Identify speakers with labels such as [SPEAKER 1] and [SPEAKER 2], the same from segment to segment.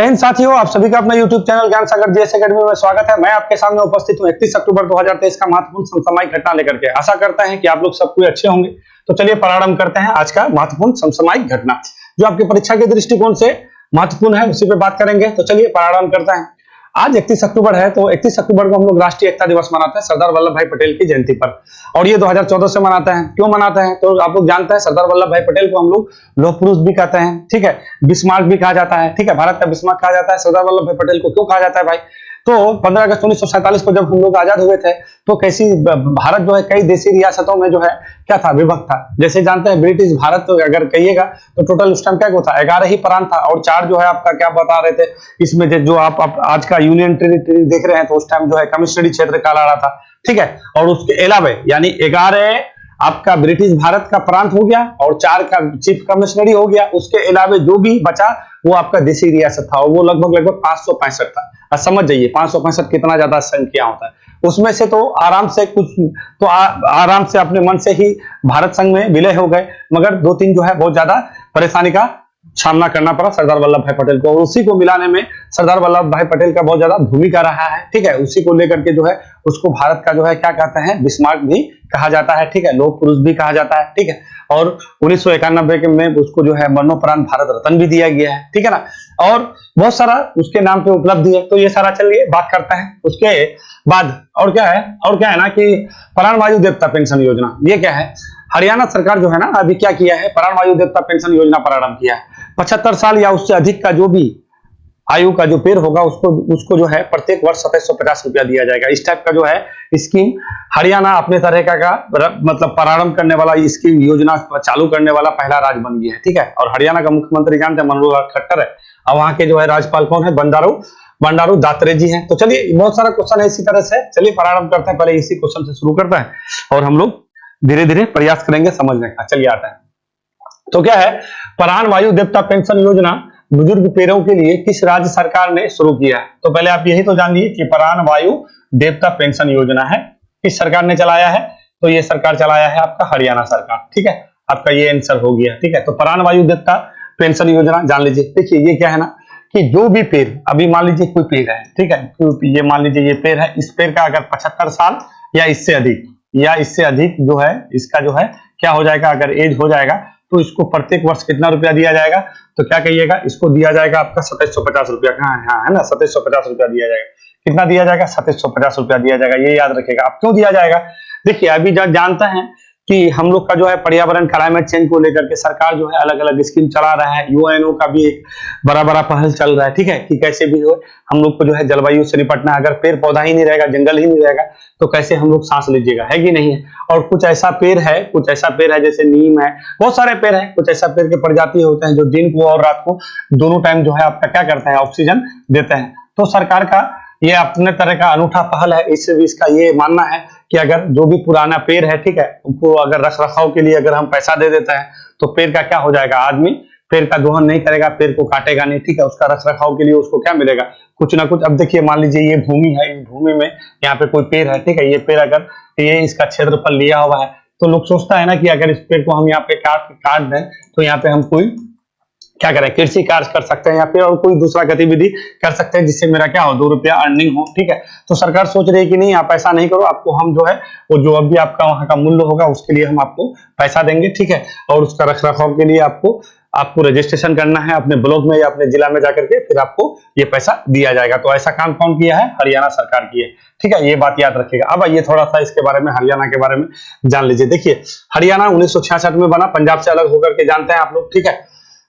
[SPEAKER 1] हिंद साथियों, आप सभी का अपना YouTube चैनल ज्ञान सागर जीएस एकेडमी में स्वागत है। मैं आपके सामने उपस्थित हूं 31 अक्टूबर 2023 का महत्वपूर्ण समसामयिक घटना लेकर के। आशा करता है कि आप लोग सब कोई अच्छे होंगे। तो चलिए प्रारंभ करते हैं आज का महत्वपूर्ण समसामयिक घटना, जो आपकी परीक्षा के दृष्टिकोण से महत्वपूर्ण है, उसी पे बात करेंगे। तो चलिए प्रारंभ करते हैं। आज 31 अक्टूबर है, तो 31 अक्टूबर को हम लोग राष्ट्रीय एकता दिवस मनाते हैं सरदार वल्लभ भाई पटेल की जयंती पर, और ये 2014 से मनाते हैं। क्यों मनाते हैं तो आप लोग जानते हैं, सरदार वल्लभ भाई पटेल को हम लोग लौह पुरुष भी कहते हैं, ठीक है, बिस्मार्क भी कहा जाता है, ठीक है, भारत का बिस्मार्क कहा जाता है। सरदार वल्लभ भाई पटेल को क्यों कहा जाता है भाई? तो 15 अगस्त 1947 को जब हम लोग आजाद हुए थे, तो कैसी भारत जो है कई देशी रियासतों में जो है क्या था, विभक्त था। जैसे जानते हैं ब्रिटिश भारत, तो अगर कहिएगा तो टोटल उस टाइम क्या था, 11 ही प्रांत था, और 4 जो है आपका क्या बता रहे थे इसमें, जो आप आज का यूनियन टेरिटरी देख रहे हैं, तो उस टाइम जो है कमिश्नरी क्षेत्र कहलाता था, ठीक है। और उसके अलावा यानी 11 आपका ब्रिटिश भारत का प्रांत हो गया और 4 का चीफ कमिश्नरी हो गया। उसके अलावा जो भी बचा वो आपका देशी रियासत था, और वो लगभग 565 था। अब समझ जाइए 565 कितना ज्यादा संख्या होता है। उसमें से तो आराम से कुछ तो आराम से अपने मन से ही भारत संघ में विलय हो गए, मगर 2-3 जो है बहुत ज्यादा परेशानी का सामना करना पड़ा सरदार वल्लभ भाई पटेल को, और उसी को मिलाने में सरदार वल्लभ भाई पटेल का बहुत ज्यादा भूमिका रहा है, ठीक है। उसी को लेकर के जो है उसको भारत का जो है क्या कहते हैं, बिस्मार्क भी कहा जाता है, ठीक है, लौह पुरुष भी कहा जाता है, ठीक है। और 1991 के में उसको जो है मरणोपरांत भारत रत्न भी दिया गया है, ठीक है ना। और बहुत सारा उसके नाम पे उपलब्धि है। तो ये सारा चलिए बात करते हैं। उसके बाद और क्या है ना कि प्राण वायु देवता पेंशन योजना, ये क्या है, हरियाणा सरकार जो है ना अभी क्या किया है, प्राण वायु देवता पेंशन योजना प्रारंभ किया है। 75 साल या उससे अधिक का जो भी आयु का जो पेड़ होगा उसको जो है प्रत्येक वर्ष 2750 रुपया दिया जाएगा। इस टाइप का जो है स्कीम हरियाणा अपने तरह का मतलब प्रारंभ करने वाला स्कीम योजना चालू करने वाला पहला राज्य बन गया है, ठीक है। और हरियाणा का मुख्यमंत्री जानते हैं मनोहर लाल खट्टर है, और वहां के जो है राज्यपाल कौन है, बंडारू दत्तात्रेय जी हैं। तो चलिए बहुत सारा क्वेश्चन है इसी तरह से, चलिए प्रारंभ करते हैं। पहले इसी क्वेश्चन से शुरू करते हैं और हम लोग धीरे धीरे प्रयास करेंगे समझने का। चलिए आते हैं। तो क्या है, प्राण वायु देवता पेंशन योजना बुजुर्ग पेड़ों के लिए किस राज्य सरकार ने शुरू किया है? तो पहले आप यही तो जान लीजिए कि प्राण वायु देवता पेंशन योजना है किस सरकार ने चलाया है। तो ये सरकार चलाया है आपका हरियाणा सरकार, ठीक है। आपका ये आंसर हो गया, ठीक है। तो प्राण वायु देवता पेंशन योजना जान लीजिए। देखिए ये क्या है ना कि जो भी पेड़, अभी मान लीजिए कोई पेड़ है, ठीक है, ये मान लीजिए ये पेड़ है, इस पेड़ का अगर 75 साल या इससे अधिक जो है, इसका जो है क्या हो जाएगा, अगर एज हो जाएगा, तो इसको प्रत्येक वर्ष कितना रुपया दिया जाएगा? तो क्या कहिएगा, इसको दिया जाएगा आपका 2750 रुपया। कहाँ है ना, 2750 रुपया दिया जाएगा। कितना दिया जाएगा? 2750 रुपया दिया जाएगा। ये याद रखिएगा। अब क्यों दिया जाएगा? देखिए अभी जानते हैं कि हम लोग का जो है पर्यावरण क्लाइमेट चेंज को लेकर के सरकार जो है अलग अलग स्कीम चला रहा है। यूएनओ का भी एक बड़ा पहल चल रहा है, ठीक है, कि कैसे भी हो हम लोग को जो है जलवायु से निपटना है। अगर पेड़ पौधा ही नहीं रहेगा, जंगल ही नहीं रहेगा, तो कैसे हम लोग सांस लीजिएगा, है कि नहीं है। और कुछ ऐसा पेड़ है जैसे नीम है, बहुत सारे पेड़ है, कुछ ऐसा पेड़ के प्रजाति होते हैं जो दिन को और रात को दोनों टाइम जो है आपका क्या करते हैं, ऑक्सीजन देते हैं। तो सरकार का ये अपने तरह का अनूठा पहल है। इसका ये मानना है कि अगर जो भी पुराना पेड़ है, ठीक है, उनको अगर रख रखाव के लिए अगर हम पैसा दे देते हैं, तो पेड़ का क्या हो जाएगा, आदमी पेड़ का दोहन नहीं करेगा, पेड़ को काटेगा नहीं, ठीक है। उसका रख रखाव के लिए उसको क्या मिलेगा, कुछ ना कुछ। अब देखिए मान लीजिए ये भूमि है, इस भूमि में यहाँ पे कोई पेड़ है, ठीक है, ये पेड़ अगर ये इसका क्षेत्रफल लिया हुआ है, तो लोग सोचता है ना कि अगर इस पेड़ को हम यहाँ पे काट दें, तो यहाँ पे हम कोई क्या करें, कृषि कार्य कर सकते हैं या फिर और कोई दूसरा गतिविधि कर सकते हैं जिससे मेरा क्या हो, 2 रुपया अर्निंग हो, ठीक है। तो सरकार सोच रही है कि नहीं, आप ऐसा नहीं करो, आपको हम जो है वो जो अभी आपका वहां का मूल्य होगा उसके लिए हम आपको पैसा देंगे, ठीक है। और उसका रख रखाव के लिए आपको रजिस्ट्रेशन करना है अपने ब्लॉक में या अपने जिला में जाकर के, फिर आपको ये पैसा दिया जाएगा। तो ऐसा काम कौन किया है? हरियाणा सरकार की है, ठीक है। ये बात याद रखिएगा। अब आइए थोड़ा सा इसके बारे में, हरियाणा के बारे में जान लीजिए। देखिए हरियाणा 1966 में बना, पंजाब से अलग होकर के, जानते हैं आप लोग, ठीक है।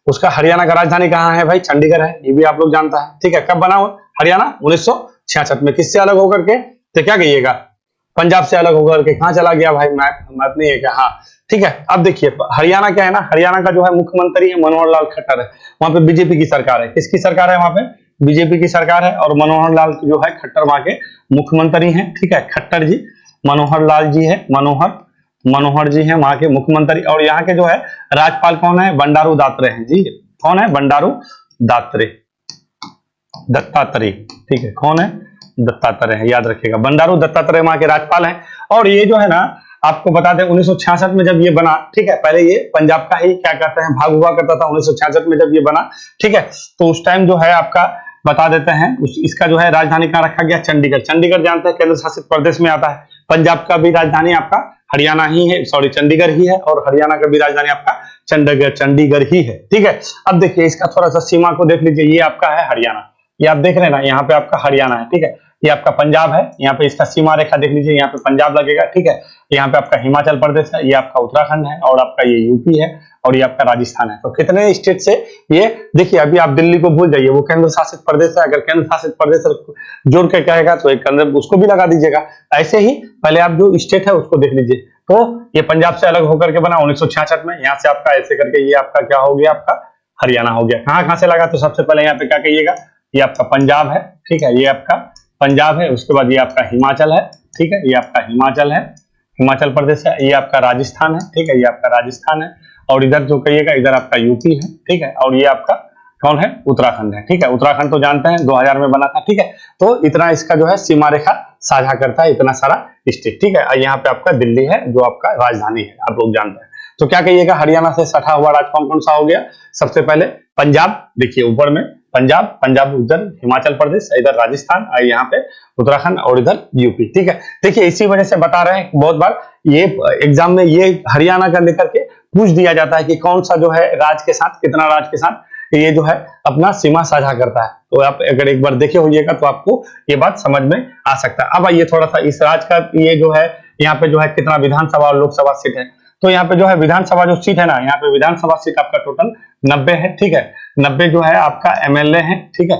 [SPEAKER 1] उसका हरियाणा का राजधानी कहाँ है भाई? चंडीगढ़ है, ये भी आप लोग जानता है, ठीक है। कब बना हुआ हरियाणा? 1966 में। किससे अलग होकर के? तो क्या कहिएगा, पंजाब से अलग होकर के। कहाँ चला गया भाई? मैप नहीं है क्या? हाँ, ठीक है। अब देखिए हरियाणा क्या है ना, हरियाणा का जो है मुख्यमंत्री है मनोहर लाल खट्टर है। वहां पे बीजेपी की सरकार है। किसकी सरकार है वहां पे? बीजेपी की सरकार है, और मनोहर लाल जो है खट्टर वहां के मुख्यमंत्री हैं, ठीक है। खट्टर जी, मनोहर लाल जी है, मनोहर जी हैं वहां के मुख्यमंत्री। और यहाँ के जो है राज्यपाल कौन है? बंडारू दत्तात्रेय हैं जी। कौन है? बंडारू दत्तात्रेय, ठीक है। कौन है? दत्तात्रेय है, याद रखिएगा। बंडारू दत्तात्रेय वहां के राज्यपाल हैं। और ये जो है ना आपको बता दें 1966 में जब ये बना, ठीक है, पहले ये पंजाब का ही क्या कहते हैं भाग हुआ करता था। 1966 में जब ये बना, ठीक है, तो उस टाइम जो है आपका बता देते हैं। इसका जो है राजधानी कहाँ रखा गया, चंडीगढ़। चंडीगढ़ जानते हैं केंद्र शासित प्रदेश में आता है। पंजाब का भी राजधानी आपका हरियाणा ही है, सॉरी चंडीगढ़ ही है, और हरियाणा का भी राजधानी आपका चंडीगढ़ ही है। ठीक है, अब देखिए इसका थोड़ा सा सीमा को देख लीजिए। ये आपका है हरियाणा, ये आप देख रहे हैं ना, यहाँ पे आपका हरियाणा है। ठीक है, ये आपका पंजाब है, यहाँ पे इसका सीमा रेखा देख लीजिए, यहाँ पे पंजाब लगेगा। ठीक है, यहाँ पे आपका हिमाचल प्रदेश है, ये आपका उत्तराखंड है, और आपका ये यूपी है, और ये आपका राजस्थान है। तो कितने स्टेट से ये देखिए, अभी आप दिल्ली को भूल जाइए, वो केंद्र शासित प्रदेश है। अगर केंद्र शासित प्रदेश जोड़ के कहेगा तो एक उसको भी लगा दीजिएगा। ऐसे ही पहले आप जो स्टेट है उसको देख लीजिए। तो ये पंजाब से अलग होकर के बना 1966 में। यहाँ से आपका ऐसे करके ये आपका क्या हो गया, आपका हरियाणा हो गया। कहाँ कहाँ से लगा, तो सबसे पहले यहाँ पे क्या कहिएगा, ये आपका पंजाब है। ठीक है, ये आपका पंजाब है। उसके बाद ये आपका हिमाचल है। ठीक है, ये आपका हिमाचल है, हिमाचल प्रदेश है। ये आपका राजस्थान है। ठीक है, ये आपका राजस्थान है, और इधर जो कहिएगा इधर आपका यूपी है। ठीक है, और ये आपका कौन है, उत्तराखंड है। ठीक है, उत्तराखंड तो जानते हैं 2000 में बना था। ठीक है, तो इतना इसका जो है सीमा रेखा साझा करता है, इतना सारा स्टेट। ठीक है, और यहाँ पे आपका दिल्ली है जो आपका राजधानी है, आप लोग जानते हैं। तो क्या कहिएगा, हरियाणा से सटा हुआ राज्य कौन कौन सा हो गया, सबसे पहले पंजाब, देखिए ऊपर में पंजाब उधर हिमाचल प्रदेश, इधर राजस्थान, और यहाँ पे उत्तराखंड, और इधर यूपी। ठीक है, देखिए इसी वजह से बता रहे हैं, बहुत बार ये एग्जाम में ये हरियाणा का लेकर के पूछ दिया जाता है कि कौन सा जो है राज्य के साथ, कितना राज्य के साथ ये जो है अपना सीमा साझा करता है। तो आप अगर एक बार देखे होइएगा तो आपको ये बात समझ में आ सकता है। अब आइए थोड़ा सा इस राज्य का, ये जो है यहाँ पे जो है कितना विधानसभा और लोकसभा सीट है। तो यहाँ पे जो है विधानसभा जो सीट है ना, यहाँ पे विधानसभा सीट आपका टोटल 90 है। ठीक है, 90 जो है आपका एमएलए है। ठीक है,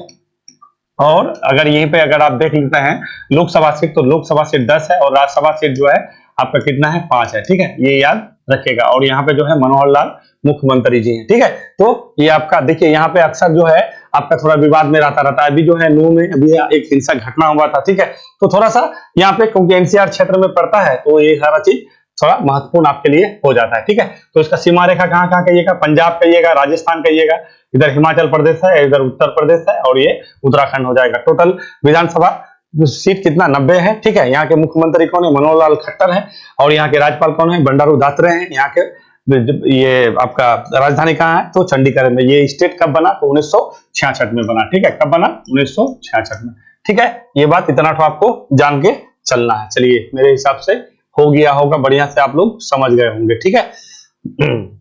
[SPEAKER 1] और अगर यहीं पे अगर आप देख लेते हैं लोकसभा सीट, तो लोकसभा सीट 10 है, और राज्यसभा सीट जो है आपका कितना है, 5 है। ठीक है, ये याद रखिएगा। और यहाँ पे जो है मनोहर लाल मुख्यमंत्री जी हैं। ठीक है, तो ये आपका देखिए यहाँ पे अक्सर जो है आपका थोड़ा विवाद में रहता है। अभी जो है नू में अभी एक हिंसक घटना हुआ था। ठीक है, तो थोड़ा सा यहाँ पे क्योंकि एनसीआर क्षेत्र में पड़ता है, तो ये सारा चीज थोड़ा महत्वपूर्ण आपके लिए हो जाता है। ठीक है, तो इसका सीमा रेखा कहाँ कहाँ कहिएगा, पंजाब कहिएगा, राजस्थान कहिएगा, इधर हिमाचल प्रदेश है, इधर उत्तर प्रदेश है, और ये उत्तराखंड हो जाएगा। टोटल विधानसभा जो सीट कितना, 90 है। ठीक है, यहाँ के मुख्यमंत्री कौन है, मनोहर लाल खट्टर है, और यहाँ के राज्यपाल कौन है, बंडारू दत्तात्रेय हैं। यहाँ के ये आपका राजधानी कहाँ है, तो चंडीगढ़ में। ये स्टेट कब बना, तो 1966 में बना। ठीक है, कब बना, 1966 में। ठीक है, ये बात इतना तो आपको जान के चलना है। चलिए, मेरे हिसाब से हो गया होगा, बढ़िया से आप लोग समझ गए होंगे। ठीक है,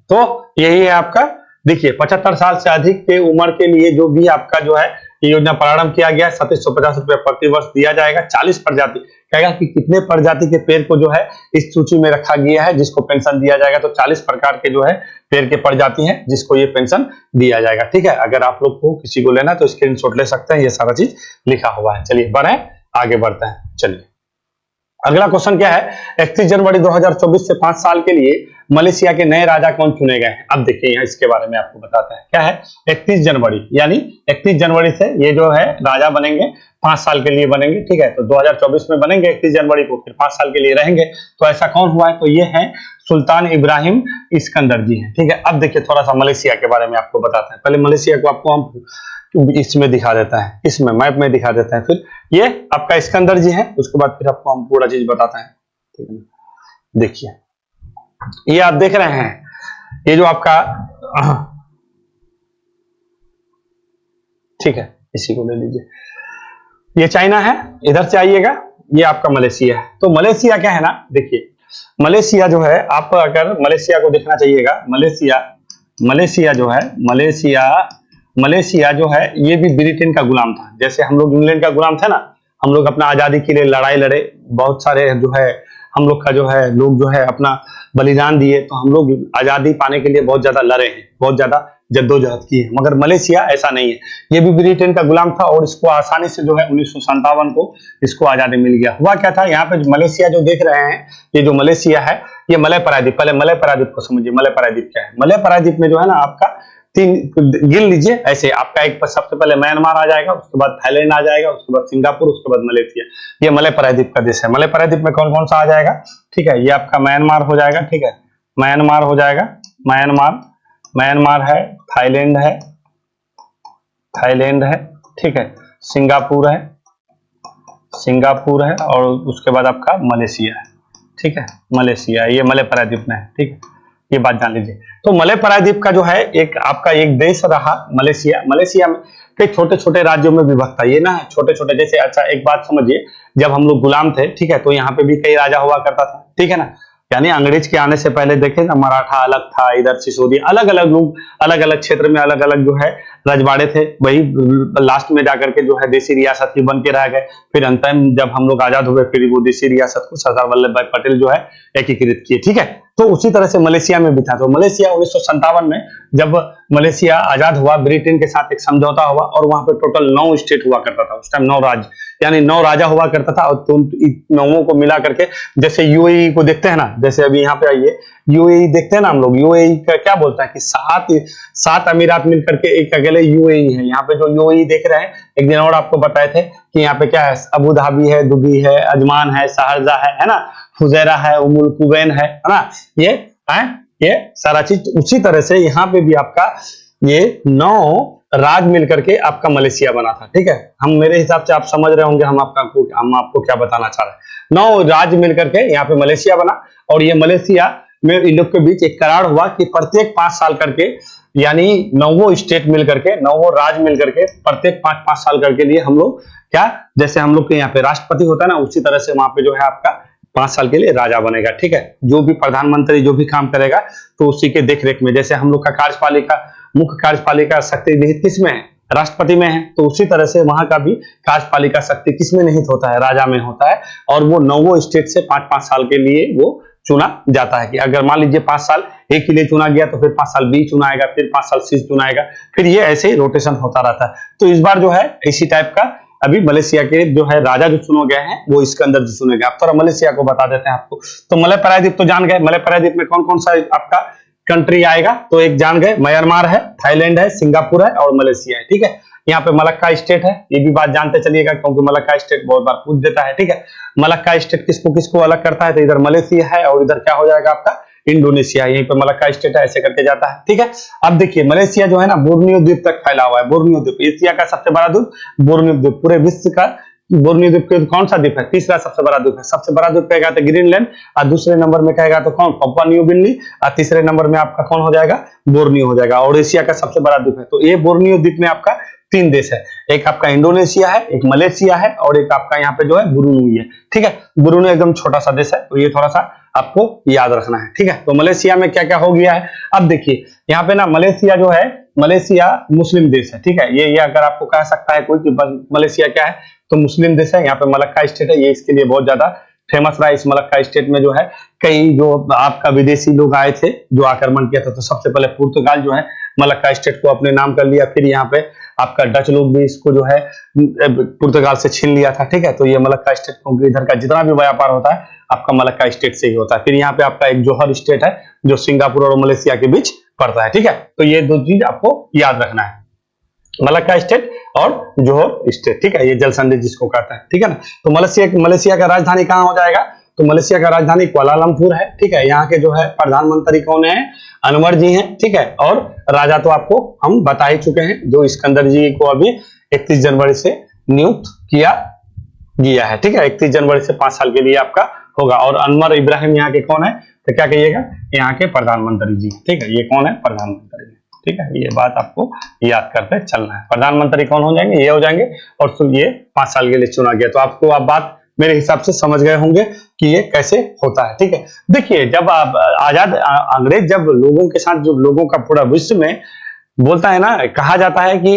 [SPEAKER 1] तो यही है आपका, देखिए 75 साल से अधिक के उम्र के लिए जो भी आपका जो है ये योजना प्रारंभ किया गया है, 3750 रुपया प्रति वर्ष दिया जाएगा। 40 प्रजाति कहेगा कि कितने प्रजाति के पेड़ को जो है इस सूची में रखा गया है जिसको पेंशन दिया जाएगा, तो 40 प्रकार के जो है पेड़ के प्रजाति हैं जिसको ये पेंशन दिया जाएगा। ठीक है, अगर आप लोग को किसी को लेना तो स्क्रीनशॉट ले सकते हैं, ये सारा चीज लिखा हुआ है। चलिए बढ़े, आगे बढ़ते हैं। चलिए अगला क्वेश्चन क्या है, 31 जनवरी 2024 से 5 साल के लिए मलेशिया के नए राजा कौन चुने गए हैं। अब देखिए यहाँ इसके बारे में आपको बताता है। क्या है, 31 जनवरी यानी 31 जनवरी से ये जो है राजा बनेंगे, 5 साल के लिए बनेंगे। ठीक है, तो 2024 में बनेंगे 31 जनवरी को, फिर 5 साल के लिए रहेंगे। तो ऐसा कौन हुआ है, तो ये है सुल्तान इब्राहिम इस्कंदर जी हैं। ठीक है, अब देखिए थोड़ा सा मलेशिया के बारे में आपको बताते हैं। पहले मलेशिया को आपको हम इसमें दिखा देता है, इसमें मैप में दिखा देता है। फिर ये आपका इस्कंदर जी हैं, उसके बाद फिर आपको हम पूरा चीज बताते हैं। ठीक है, देखिए ये आप देख रहे हैं, ये जो आपका, ठीक है इसी को ले लीजिए, ये चाइना है, इधर से आइएगा, ये आपका मलेशिया है। तो मलेशिया क्या है ना, देखिए मलेशिया जो है, आप अगर मलेशिया को देखना चाहिएगा, मलेशिया जो है, मलेशिया जो है ये भी ब्रिटेन का गुलाम था। जैसे हम लोग इंग्लैंड का गुलाम थे ना, हम लोग अपना आजादी के लिए लड़ाई लड़े, बहुत सारे जो है हम लोग का जो है लोग जो है अपना बलिदान दिए, तो हम लोग आजादी पाने के लिए बहुत ज्यादा लड़े हैं, बहुत ज्यादा जद्दोजहद की है। मगर मलेशिया ऐसा नहीं है, ये भी ब्रिटेन का गुलाम था और इसको आसानी से जो है 1957 को इसको आजादी मिल गया। हुआ क्या था, यहाँ पे मलेशिया जो देख रहे हैं, ये जो मलेशिया है ये मलय प्रायद्वीप, पहले मलय प्रायद्वीप को समझिए। मलय प्रायद्वीप क्या है, मलय प्रायद्वीप में जो है ना आपका 3 गिन लीजिए ऐसे, आपका एक सबसे पहले म्यांमार आ जाएगा, उसके बाद थाईलैंड आ जाएगा, उसके बाद सिंगापुर, उसके बाद मलेशिया। ये मलय प्रायद्वीप का देश है। मलय प्रायद्वीप में कौन कौन सा आ जाएगा, ठीक है, ये आपका म्यांमार हो जाएगा। ठीक है, म्यांमार हो जाएगा, म्यांमार है, थाईलैंड है, ठीक है, सिंगापुर है, और उसके बाद आपका मलेशिया है। ठीक है, मलेशिया, ये मलय प्रायद्वीप में है। ठीक है, ये बात जान लीजिए। तो मलय प्रायद्वीप का जो है एक आपका एक देश रहा मलेशिया। मलेशिया में कई छोटे छोटे राज्यों में विभक्त था। ये ना छोटे छोटे, जैसे अच्छा एक बात समझिए, जब हम लोग गुलाम थे, ठीक है, तो यहाँ पे भी कई राजा हुआ करता था, ठीक है ना। यानी अंग्रेज के आने से पहले देखें ना, मराठा अलग था, इधर सिसोदिया, अलग अलग लोग अलग अलग क्षेत्र में अलग अलग जो है रजवाड़े थे। वही लास्ट में जाकर के जो है देसी रियासत ही बन के रह गए। फिर अंततः जब हम लोग आजाद हुए, फिर वो देसी रियासत को सरदार वल्लभ भाई पटेल जो है एकीकृत किए, ठीक है। तो उसी तरह से मलेशिया में भी था। तो मलेशिया 1957 में जब मलेशिया आजाद हुआ, ब्रिटेन के साथ एक समझौता हुआ और वहां पे टोटल 9 स्टेट हुआ करता था उस टाइम, 9 राज्य, यानी 9 राजा हुआ करता था। और तो 9 को मिला करके, जैसे यूएई को देखते हैं ना, जैसे अभी यहाँ पे आइए, यूएई देखते हैं ना हम लोग, यूएई का क्या बोलता है कि 7 अमीरात मिलकर के एक अकेले यूएई है। यहाँ पे जो यूएई देख रहे हैं, एक दिन और आपको बताए थे कि यहाँ पे क्या है, अबू धाबी है, दुबई है, अजमान है, शारजा है ना, फुजैरा है, उमुल कुवैन है ना, ये सारा चीज। उसी तरह से यहाँ पे भी आपका ये 9 राज मिलकर के आपका मलेशिया बना था, ठीक है। हम मेरे हिसाब से आप समझ रहे होंगे हम आपको क्या बताना चाह रहे हैं। 9 राज मिलकर के यहाँ पे मलेशिया बना। और ये मलेशिया में इन लोग के बीच एक करार हुआ कि प्रत्येक 5 साल करके, यानी 9 स्टेट मिलकर के, 9 राज मिलकर के प्रत्येक 5-5 साल करके लिए हम लोग क्या, जैसे हम लोग के यहाँ पे राष्ट्रपति होता है ना, उसी तरह से वहां पे जो है आपका 5 साल के लिए राजा बनेगा, ठीक है। जो भी प्रधानमंत्री जो भी काम करेगा तो उसी के देखरेख में, जैसे हम लोग का कार्यपालिका, मुख्य कार्यपालिका शक्ति निहित किसमें है, राष्ट्रपति में है, तो उसी तरह से वहां का भी कार्यपालिका शक्ति किसमें निहित होता है, राजा में होता है। और वो 9 स्टेट से 5-5 साल के लिए वो चुना जाता है। कि अगर मान लीजिए 5 साल एक के लिए चुना गया तो फिर 5 साल बी चुनाएगा, फिर 5 साल सी चुनाएगा, फिर ये ऐसे ही रोटेशन होता रहता है। तो इस बार जो है इसी टाइप का अभी मलेशिया के जो है राजा जो चुने गए हैं वो इसके अंदर जो चुने गए। आप थोड़ा मलेशिया को बता देते हैं आपको। तो मलय प्रायद्वीप तो जान गए, मलय प्रायद्वीप में कौन कौन सा आपका कंट्री आएगा, तो एक जान गए, म्यांमार है, थाईलैंड है, सिंगापुर है और मलेशिया है, ठीक है। यहाँ पे मलक्का स्टेट है, ये भी बात जानते चलिएगा क्योंकि मलक्का स्टेट बहुत बार पूछ देता है, ठीक है। मलक्का स्टेट किसको किसको अलग करता है, तो इधर मलेशिया है और इधर क्या हो जाएगा आपका इंडोनेशिया, यहीं पे मलक्का स्टेट है, ऐसे करके जाता है, ठीक है। अब देखिए मलेशिया जो है ना बोर्नियो द्वीप तक फैला हुआ है। बोर्नियो द्वीप एशिया का सबसे बड़ा द्वीप, बोर्नियो द्वीप पूरे विश्व का। बोर्नियो द्वीप कौन सा द्वीप है, तीसरा सबसे बड़ा द्वीप है। सबसे बड़ा द्वीप कहेगा तो ग्रीनलैंड, और दूसरे नंबर में कहेगा तो कौन, पपुआ न्यू गिनी, और तीसरे नंबर में आपका कौन हो जाएगा, बोर्नियो हो जाएगा। और एशिया का सबसे बड़ा द्वीप है। तो ये बोर्नियो द्वीप में आपका 3 देश है, एक आपका इंडोनेशिया है, एक मलेशिया है और एक आपका यहाँ पे जो है ब्रुनेई है, ठीक है। ब्रुनेई एकदम छोटा सा देश है, तो ये थोड़ा सा आपको याद रखना है, ठीक है। तो मलेशिया में क्या क्या हो गया है, अब देखिए यहाँ पे ना मलेशिया जो है, मलेशिया मुस्लिम देश है, ठीक है। ये अगर आपको कह सकता है कोई कि मलेशिया क्या है, तो मुस्लिम देश है। यहाँ पे मलक्का स्टेट है, ये इसके लिए बहुत ज्यादा फेमस रहा। इस मलक्का स्टेट में जो है कई जो आपका विदेशी लोग आए थे जो आक्रमण किया था, तो सबसे पहले पुर्तगाल जो है मलक्का स्टेट को अपने नाम कर लिया। फिर यहाँ पे आपका डच लोग भी इसको जो है पुर्तगाल से छीन लिया था, ठीक है। तो ये मलक्का स्टेट, क्योंकि इधर का जितना भी व्यापार होता है आपका मलक्का स्टेट से ही होता है। फिर यहाँ पे आपका एक जोहर स्टेट है जो सिंगापुर और मलेशिया के बीच पड़ता है, ठीक है। तो ये 2 चीज आपको याद रखना है, मलक्का स्टेट और जोहर स्टेट, ठीक है। ये जल संधि जिसको कहता है, ठीक है ना। तो मलेशिया का राजधानी कहाँ हो जाएगा, तो मलेशिया का राजधानी कुआलालंपुर है, ठीक है। यहाँ के जो है प्रधानमंत्री कौन है, अनवर जी हैं, ठीक है। और राजा तो आपको हम बता ही चुके हैं, जो सिकंदर जी को अभी 31 जनवरी से नियुक्त किया गया है, ठीक है। 31 जनवरी से 5 साल के लिए आपका होगा। और अनवर इब्राहिम यहाँ के कौन है, तो क्या कहिएगा, यहाँ के प्रधानमंत्री जी, ठीक है। ये कौन है, प्रधानमंत्री, ठीक है। ये बात आपको याद करते चलना है। प्रधानमंत्री कौन हो जाएंगे, ये हो जाएंगे। और फिर ये 5 साल के लिए चुना गया। तो आपको आप बात मेरे हिसाब से समझ गए होंगे कि ये कैसे होता है, ठीक है। देखिए जब आप आजाद अंग्रेज जब लोगों के साथ, जो लोगों का पूरा विश्व में बोलता है ना, कहा जाता है कि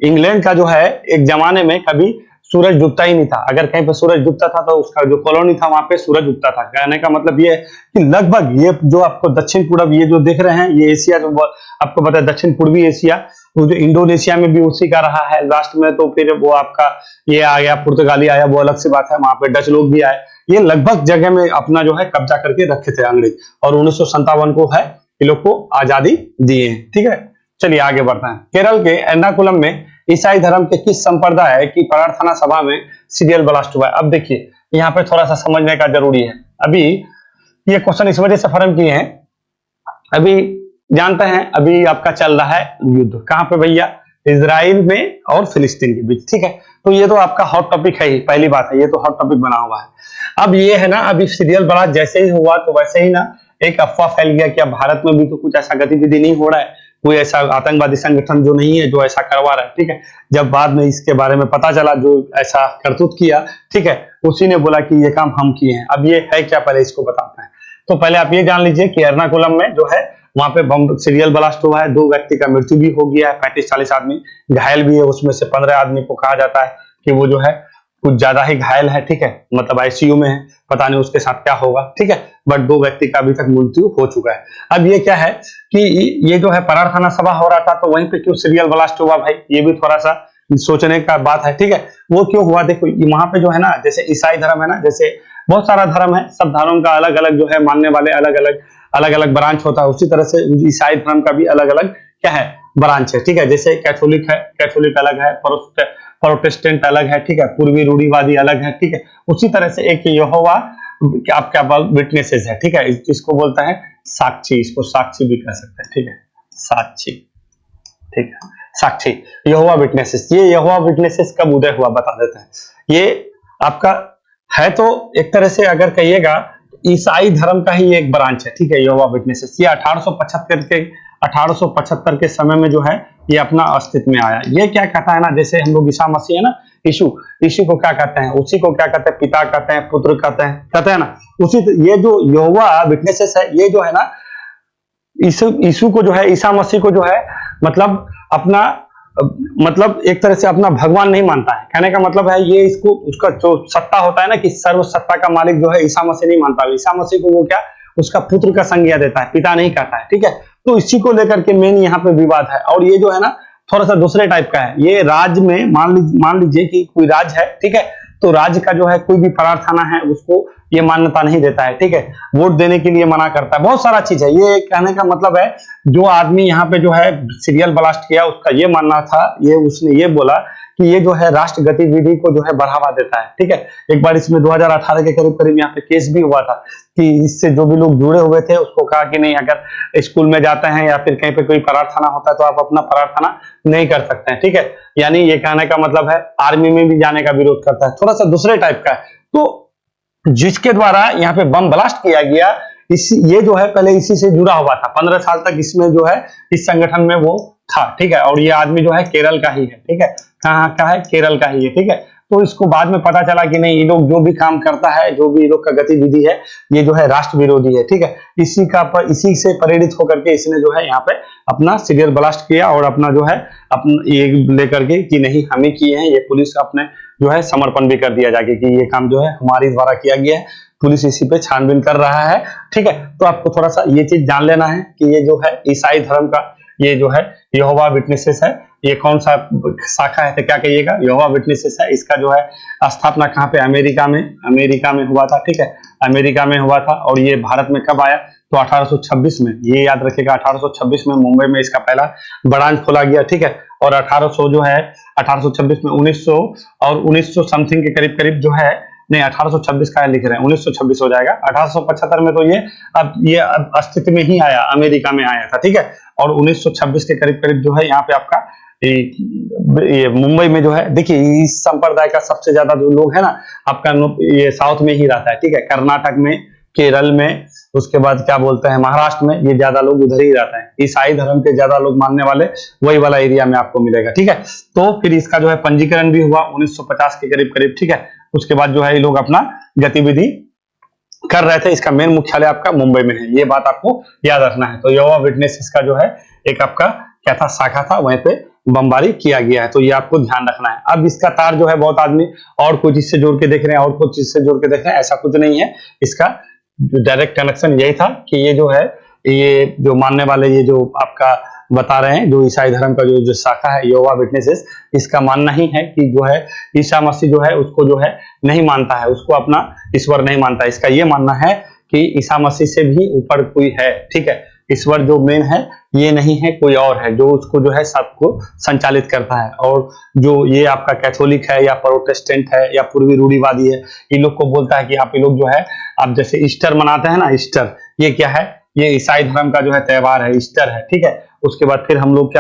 [SPEAKER 1] इंग्लैंड का जो है एक जमाने में कभी सूरज डूबता ही नहीं था। अगर कहीं पर सूरज डूबता था तो उसका जो कॉलोनी था वहां पे सूरज उगता था। कहने का मतलब ये है कि लगभग ये जो आपको दक्षिण पूर्व ये जो देख रहे हैं, ये एशिया जो आपको पता है दक्षिण पूर्वी एशिया, वो जो इंडोनेशिया में भी उसी का रहा है लास्ट में। तो फिर वो आपका ये आ गया, पुर्तगाली आया, वो अलग से बात है। वहां पे डच लोग भी आए। ये लगभग जगह में अपना जो है कब्जा करके रखे थे अंग्रेज। और 1957 को है ये लोग को आजादी दिए हैं, ठीक है। चलिए आगे बढ़ते हैं। केरल के एर्नाकुलम में ईसाई धर्म के किस संप्रदाय की प्रार्थना सभा में सीरियल ब्लास्ट हुआ है। अब देखिए यहाँ पे थोड़ा सा समझने का जरूरी है। अभी ये क्वेश्चन इस वजह से फर्म किए हैं, अभी जानते हैं अभी आपका चल रहा है युद्ध कहां पे भैया, इजराइल में और फिलिस्तीन के बीच, ठीक है। तो ये तो आपका हॉट टॉपिक है ही, पहली बात है, ये तो हॉट टॉपिक बना हुआ है। अब ये है ना, अभी सीरियल ब्लास्ट जैसे ही हुआ तो वैसे ही ना एक अफवाह फैल गया कि अब भारत में भी तो कुछ ऐसा गतिविधि नहीं हो रहा है, कोई ऐसा आतंकवादी संगठन जो नहीं है जो ऐसा करवा रहा है, ठीक है। जब बाद में इसके बारे में पता चला जो ऐसा करतूत किया, ठीक है, उसी ने बोला कि ये काम हम किए हैं। अब ये है क्या, पहले इसको बताते हैं। तो पहले आप ये जान लीजिए कि एर्नाकुलम में जो है वहां पे बम सीरियल ब्लास्ट हुआ है, 2 व्यक्ति का मृत्यु भी हो गया है, 35-40 आदमी घायल भी है, उसमें से 15 आदमी को कहा जाता है कि वो जो है कुछ ज्यादा ही घायल है, ठीक है, मतलब आईसीयू में है, पता नहीं उसके साथ क्या होगा, ठीक है, बट 2 व्यक्ति का अभी तक मृत्यु हो चुका है। अब ये क्या है कि ये जो है प्रार्थना सभा हो रहा था, तो वहीं पे क्यों सीरियल ब्लास्ट हुआ भाई, ये भी थोड़ा सा सोचने का बात है, ठीक है। वो क्यों हुआ, देखो वहां पे जो है ना, जैसे ईसाई धर्म है ना, जैसे बहुत सारा धर्म है, सब धर्मों का अलग अलग जो है मानने वाले अलग अलग ब्रांच होता है, उसी तरह से ईसाई धर्म का भी अलग अलग क्या है ब्रांच है, ठीक है। जैसे कैथोलिक है, कैथोलिक अलग है, प्रोटेस्टेंट अलग है, ठीक है, पूर्वी रूढ़िवादी अलग है, ठीक है। उसी तरह से एक यहोवा आपका विटनेसेस है, ठीक है, इसको बोलता है साक्षी, इसको साक्षी भी कह सकते हैं, ठीक है, साक्षी, ठीक है, साक्षी, यहोवा विटनेसेस। ये यहोवा विटनेसेस कब उदय हुआ बता देते हैं। ये आपका है तो एक तरह से अगर कहिएगा ईसाई धर्म का ही एक ब्रांच है, ठीक है, यहोवा विटनेसेस। ये 1875 के समय में जो है ये अपना अस्तित्व में आया। ये क्या कहता है ना, जैसे हम लोग ईसा मसीह है ना, यीशु को क्या कहते हैं, उसी को क्या कहते हैं, पिता कहते हैं, पुत्र कहते हैं ना, उसी ये जो यहोवा विटनेसेस है, ये जो है ना यीशु को जो है, ईसा मसीह को जो है मतलब अपना मतलब एक तरह से अपना भगवान नहीं मानता है। कहने का मतलब है ये इसको उसका जो सत्ता होता है ना कि सर्व सत्ता का मालिक जो है ईसा मसीह नहीं मानता। ईसा मसीह को वो क्या उसका पुत्र का संज्ञा देता है, पिता नहीं कहता है, ठीक है। तो इसी को लेकर के मेन यहाँ पे विवाद है। और ये जो है ना थोड़ा सा दूसरे टाइप का है। ये राज्य में मान लीजिए कि कोई राज्य है, ठीक है, तो राज्य का जो है कोई भी प्रार्थना है उसको ये मान्यता नहीं देता है, ठीक है, वोट देने के लिए मना करता है, बहुत सारा चीज है। ये कहने का मतलब है जो आदमी यहाँ पे जो है सीरियल ब्लास्ट किया उसका ये मानना था, ये उसने ये बोला कि ये जो है राष्ट्र गतिविधि को जो है बढ़ावा देता है, ठीक है। एक बार इसमें 2018 के करीब यहाँ पे केस भी हुआ था कि इससे जो भी लोग जुड़े हुए थे उसको कहा कि नहीं, अगर स्कूल में जाते हैं या फिर कहीं पे कोई प्रार्थना होता है तो आप अपना प्रार्थना नहीं कर सकते हैं, ठीक है। यानी ये कहने का मतलब है आर्मी में भी जाने का विरोध करता है, थोड़ा सा दूसरे टाइप का है। तो जिसके द्वारा यहाँ पे बम ब्लास्ट किया गया, ये जो है पहले इसी से जुड़ा हुआ था, 15 साल तक इसमें जो है इस संगठन में वो था, ठीक है। और ये आदमी जो है केरल का ही है, ठीक है, कहाँ का है, केरल का ही है, ठीक है। तो इसको बाद में पता चला कि नहीं, ये लोग जो भी काम करता है, जो भी लोग का गतिविधि है, ये जो है राष्ट्र विरोधी है, ठीक है। इसी से प्रेरित होकर के इसने जो है यहाँ पे अपना सीरियल ब्लास्ट किया और अपना जो है अपना ये लेकर के कि नहीं हम ही किए हैं, ये पुलिस अपने जो है समर्पण भी कर दिया जाके कि ये काम जो है हमारे द्वारा किया गया है, पुलिस इसी पे छानबीन कर रहा है, ठीक है। तो आपको थोड़ा सा ये चीज जान लेना है कि ये जो है ईसाई धर्म का ये जो है यहोवा विटनेसेस है, ये कौन सा शाखा है तो क्या कहिएगा, यहोवा विटनेसेस है। इसका जो है स्थापना कहाँ पे, अमेरिका में हुआ था, ठीक है, अमेरिका में हुआ था। और ये भारत में कब आया तो 1826 में, ये याद रखिएगा 1826 में मुंबई में इसका पहला ब्रांच खोला गया, ठीक है। और 1800 जो है 1826 में 1900 और 1900 समथिंग के करीब जो है, नहीं 1826 का लिख रहे हैं, 1926 हो जाएगा। 1875 में तो ये अब अस्तित्व में ही आया, अमेरिका में आया था, ठीक है। और 1926 के करीब जो है यहाँ पे आपका ये मुंबई में जो है, देखिए इस संप्रदाय का सबसे ज्यादा जो लोग है ना आपका ये साउथ में ही रहता है, ठीक है, कर्नाटक में, केरल में, उसके बाद क्या बोलते हैं महाराष्ट्र में, ये ज्यादा लोग उधर ही रहते हैं। ईसाई धर्म के ज्यादा लोग मानने वाले वही वाला एरिया में आपको मिलेगा, ठीक है। तो फिर इसका जो है पंजीकरण भी हुआ 1950 के करीब, ठीक है। उसके बाद जो है ये लोग अपना गतिविधि कर रहे थे। इसका मेन मुख्यालय आपका मुंबई में है, ये बात आपको याद रखना है। तो यहोवा विटनेसेस का जो है एक आपका क्या था, शाखा था, वहीं पे बमबारी किया गया है, तो ये आपको ध्यान रखना है। अब इसका तार जो है बहुत आदमी और कोई चीज से जोड़ के देख रहे हैं और कुछ चीज से जोड़ के देख रहे हैं, ऐसा कुछ नहीं है। इसका डायरेक्ट कनेक्शन यही था कि ये जो है ये जो मानने वाले ये जो आपका बता रहे हैं जो ईसाई धर्म का जो शाखा है यहोवा विटनेसेस, इसका मानना ही है कि जो है ईसा मसीह जो है उसको जो है नहीं मानता है, उसको अपना ईश्वर नहीं मानता। इसका ये मानना है कि ईसा मसीह से भी ऊपर कोई है, ठीक है। ईश्वर जो मेन है ये नहीं है, कोई और है जो उसको जो है सबको संचालित करता है। और जो ये आपका कैथोलिक है या प्रोटेस्टेंट है या पूर्वी रूढ़िवादी है, इन लोग को बोलता है कि आप ये लोग जो है आप जैसे ईस्टर मनाते हैं ना, ईस्टर ये क्या है, ये ईसाई धर्म का जो है त्योहार है, ईस्टर है, ठीक है। उसके बाद फिर हम लोग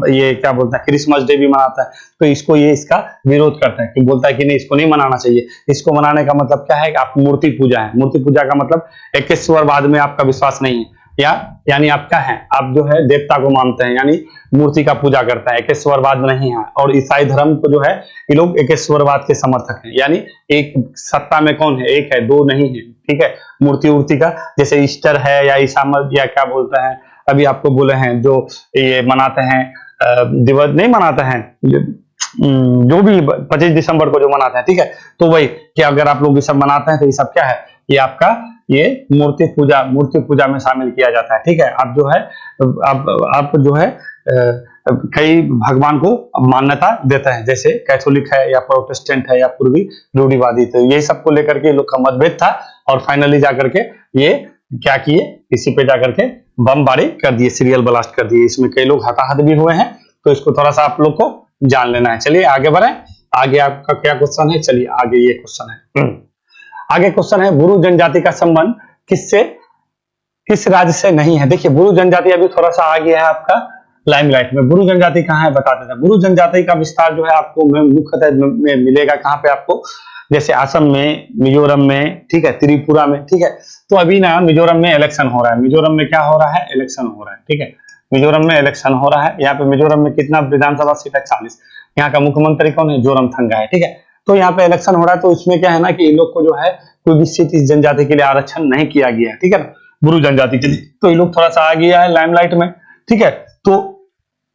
[SPEAKER 1] ये क्या बोलते हैं, क्रिसमस डे भी मनाता है। तो इसको ये इसका विरोध करता है कि बोलता है कि नहीं इसको नहीं मनाना चाहिए। इसको मनाने का मतलब क्या है कि आप मूर्ति पूजा है, मूर्ति पूजा का मतलब एकेश्वरवाद में आपका विश्वास नहीं है, या यानी आपका है, आप जो है देवता को मानते हैं, यानी मूर्ति का पूजा करता है, एकेश्वरवाद नहीं है। और ईसाई धर्म को जो है ये लोग एकेश्वरवाद के समर्थक हैं, यानी एक सत्ता में कौन है, एक है, दो नहीं है, ठीक है। मूर्ति उर्ति का जैसे ईस्टर है या ईसा मत या क्या बोलते हैं, अभी आपको बोले हैं जो ये मनाते हैं दिवस नहीं मनाते हैं, जो भी 25 दिसंबर को जो मनाते हैं, ठीक है। तो वही कि अगर आप लोग ये सब मनाते हैं तो ये सब क्या है, ये आपका ये मूर्ति पूजा में शामिल किया जाता है, ठीक है। आप जो है आप जो है कई भगवान को मान्यता देते हैं, जैसे कैथोलिक है या प्रोटेस्टेंट है या पूर्वी रूढ़िवादी, तो यही सब को लेकर के लोग का मतभेद था। और फाइनली जाकर के ये क्या किए, इसी पे जाकर के बमबारी कर दिए, सीरियल ब्लास्ट कर दिए। इसमें कई लोग हताहत भी हुए हैं, तो इसको थोड़ा सा आप लोग को जान लेना है। चलिए आगे बढ़े, आगे आपका क्या क्वेश्चन है, चलिए आगे ये क्वेश्चन है। आगे क्वेश्चन है, बुरु जनजाति का संबंध किस राज्य से नहीं है। देखिए बुरु जनजाति अभी थोड़ा सा आ गया है आपका लाइमलाइट में। बुरु जनजाति कहाँ है बता देते हैं। बुरु जनजाति का विस्तार जो है आपको मुख्यतः में मिलेगा कहाँ पे आपको, जैसे असम में, मिजोरम में, ठीक है, त्रिपुरा में, ठीक है। तो अभी ना मिजोरम में इलेक्शन हो रहा है, मिजोरम में क्या हो रहा है, इलेक्शन हो रहा है, ठीक है। मिजोरम में इलेक्शन हो रहा है। यहाँ पे मिजोरम में कितना विधानसभा सीट है, 40। यहाँ का मुख्यमंत्री कौन है, जोरामथंगा है, ठीक है। तो यहाँ पे इलेक्शन हो रहा है, तो इसमें क्या है ना कि इन लोग को जो है कोई भी सीट इस जनजाति के लिए आरक्षण नहीं किया गया है, ठीक है ना, बुरु जनजाति के लिए। तो ये लोग थोड़ा सा आ गया है लाइमलाइट में, ठीक है। तो